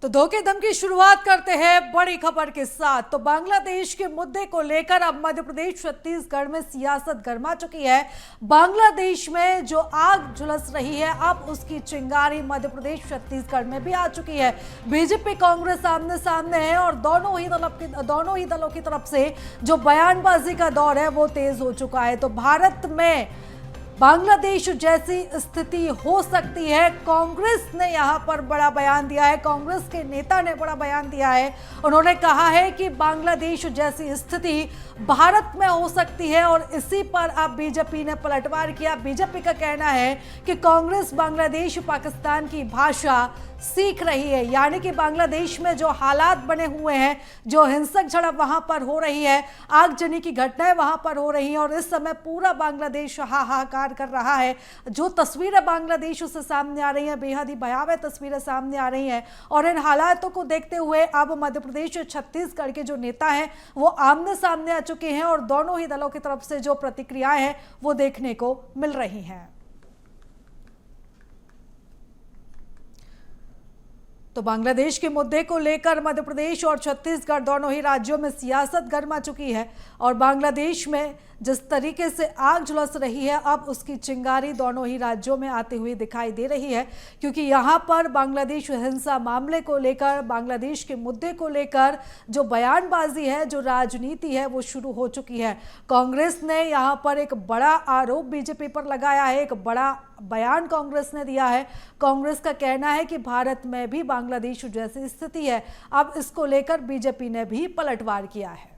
तो धोखे धम की शुरुआत करते हैं बड़ी खबर के साथ। तो बांग्लादेश के मुद्दे को लेकर अब मध्य प्रदेश छत्तीसगढ़ में सियासत गर्मा चुकी है। बांग्लादेश में जो आग झुलस रही है अब उसकी चिंगारी मध्य प्रदेश छत्तीसगढ़ में भी आ चुकी है। बीजेपी कांग्रेस आमने सामने है और दोनों ही दलों की तरफ से जो बयानबाजी का दौर है वो तेज हो चुका है। तो भारत में बांग्लादेश जैसी स्थिति हो सकती है। कांग्रेस ने यहां पर बड़ा बयान दिया है, कांग्रेस के नेता ने बड़ा बयान दिया है। उन्होंने कहा है कि बांग्लादेश जैसी स्थिति भारत में हो सकती है और इसी पर अब बीजेपी ने पलटवार किया। बीजेपी का कहना है कि कांग्रेस बांग्लादेश पाकिस्तान की भाषा सीख रही है, यानी कि बांग्लादेश में जो हालात बने हुए हैं, जो हिंसक झड़प वहां पर हो रही है, आगजनी की घटनाएं वहां पर हो रही हैं और इस समय पूरा बांग्लादेश हाहाकार कर रहा है। जो तस्वीरें बांग्लादेश से सामने आ रही हैं, बेहद ही भयावह तस्वीरें सामने आ रही हैं और इन हालातों को देखते हुए अब मध्य प्रदेश छत्तीसगढ़ के जो नेता हैं वो आमने सामने आ चुके हैं और दोनों ही दलों की तरफ से जो प्रतिक्रियाएं हैं वो देखने को मिल रही हैं। तो बांग्लादेश के मुद्दे को लेकर मध्य प्रदेश और छत्तीसगढ़ दोनों ही राज्यों में सियासत गर्मा चुकी है और बांग्लादेश में जिस तरीके से आग झुलस रही है अब उसकी चिंगारी दोनों ही राज्यों में आते हुए दिखाई दे रही है, क्योंकि यहाँ पर बांग्लादेश हिंसा मामले को लेकर, बांग्लादेश के मुद्दे को लेकर जो बयानबाजी है, जो राजनीति है वो शुरू हो चुकी है। कांग्रेस ने यहाँ पर एक बड़ा आरोप बीजेपी पर लगाया है, एक बड़ा बयान कांग्रेस ने दिया है। कांग्रेस का कहना है कि भारत में भी बांग्लादेश जैसी स्थिति है। अब इसको लेकर बीजेपी ने भी पलटवार किया है।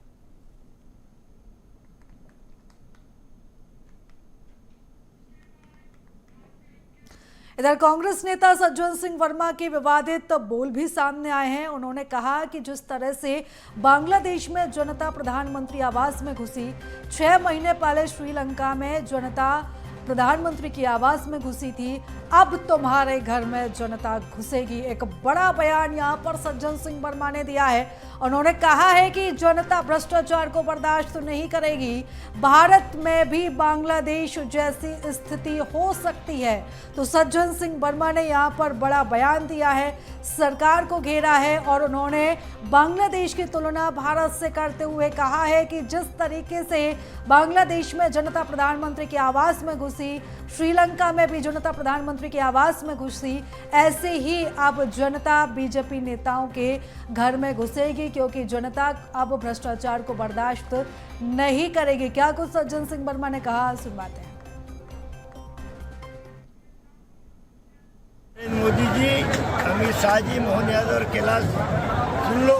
इधर कांग्रेस नेता सज्जन सिंह वर्मा के विवादित बोल भी सामने आए हैं। उन्होंने कहा कि जिस तरह से बांग्लादेश में जनता प्रधानमंत्री आवास में घुसी, 6 महीने पहले श्रीलंका में जनता प्रधानमंत्री की आवास में घुसी थी, अब तुम्हारे घर में जनता घुसेगी। एक बड़ा बयान यहां पर सज्जन सिंह वर्मा ने दिया है। उन्होंने कहा है कि जनता भ्रष्टाचार को बर्दाश्त नहीं करेगी, भारत में भी बांग्लादेश जैसी स्थिति हो सकती है। तो सज्जन सिंह वर्मा ने यहां पर बड़ा बयान दिया है, सरकार को घेरा है और उन्होंने बांग्लादेश की तुलना भारत से करते हुए कहा है कि जिस तरीके से बांग्लादेश में जनता प्रधानमंत्री की आवास में घुसी, श्रीलंका में भी जनता प्रधानमंत्री की आवास में घुसी, ऐसे ही अब जनता बीजेपी नेताओं के घर में घुसेगी, क्योंकि जनता अब भ्रष्टाचार को बर्दाश्त नहीं करेगी। क्या कुछ सज्जन सिंह वर्मा ने कहा, सुनवाते हैं। मोदी जी, अमित शाह जी, मोहन यादव और कैलाश, सुन लो,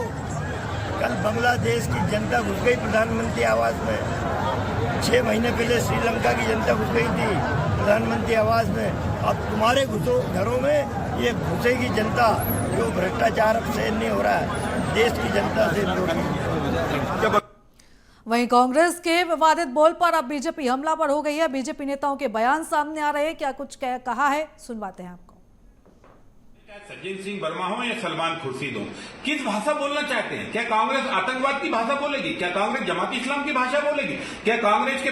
कल बांग्लादेश की जनता घुस गई प्रधानमंत्री आवास में। 6 महीने पहले श्रीलंका की जनता घुस गई थी प्रधानमंत्री आवास में। अब तुम्हारे घरों में ये घुसेगी जनता, जो भ्रष्टाचार अब सहन नहीं हो रहा है, देश की जनता से होगी। वहीं कांग्रेस के विवादित बोल पर अब बीजेपी हमलावर हो गई है। बीजेपी नेताओं के बयान सामने आ रहे हैं, क्या कुछ कहा है, सुनवाते हैं आपको। सज्जन सिंह वर्मा हो या सलमान खुर्शीद हो, किस भाषा बोलना चाहते हैं? क्या कांग्रेस आतंकवाद की भाषा बोलेगी? क्या कांग्रेस जमात इस्लाम की भाषा बोलेगी? क्या कांग्रेस के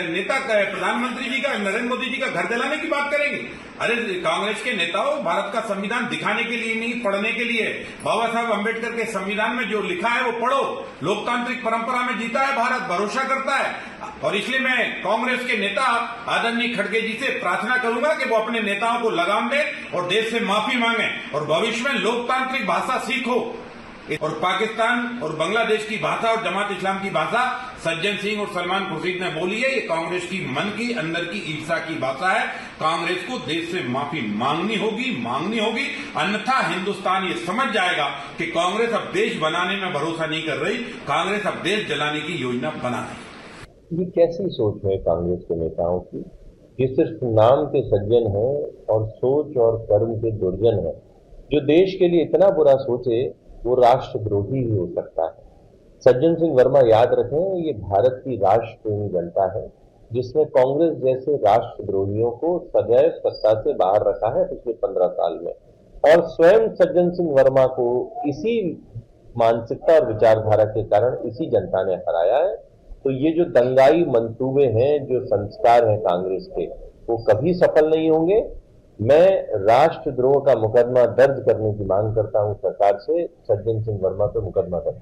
नेता प्रधानमंत्री जी का, नरेंद्र मोदी जी का घर जलाने की बात करेंगे? अरे कांग्रेस के नेताओं, भारत का संविधान दिखाने के लिए नहीं, पढ़ने के लिए। बाबा साहब अम्बेडकर के संविधान में जो लिखा है वो पढ़ो। लोकतांत्रिक परंपरा में जीता है भारत, भरोसा करता है। और इसलिए मैं कांग्रेस के नेता आदरणीय खड़गे जी से प्रार्थना करूंगा कि वो अपने नेताओं को लगाम दें और देश से माफी मांगे और भविष्य में लोकतांत्रिक भाषा सीखो। और पाकिस्तान और बांग्लादेश की भाषा और जमात इस्लाम की भाषा सज्जन सिंह और सलमान खुर्शीद ने बोली है, ये कांग्रेस की मन की अंदर की ईर्षा की भाषा है। कांग्रेस को देश से माफी मांगनी होगी, अन्यथा हिंदुस्तान ये समझ जाएगा कि कांग्रेस अब देश बनाने में भरोसा नहीं कर रही, कांग्रेस अब देश जलाने की योजना बना रही। ये कैसी सोच है कांग्रेस के नेताओं की, ये सिर्फ नाम के सज्जन हैं और सोच और कर्म के दुर्जन हैं। जो देश के लिए इतना बुरा सोचे वो राष्ट्रद्रोही ही हो सकता है। सज्जन सिंह वर्मा याद रखें, ये भारत की राष्ट्रप्रेमी जनता है जिसने कांग्रेस जैसे राष्ट्रद्रोहियों को सदैव सत्ता से बाहर रखा है पिछले 15 साल में, और स्वयं सज्जन सिंह वर्मा को इसी मानसिकता और विचारधारा के कारण इसी जनता ने हराया है। तो ये जो दंगाई मंसूबे हैं, जो संस्कार हैं कांग्रेस के, वो कभी सफल नहीं होंगे मैं राष्ट्रद्रोह का मुकदमा दर्ज करने की मांग करता हूं सरकार से, सज्जन सिंह वर्मा पर मुकदमा दर्ज।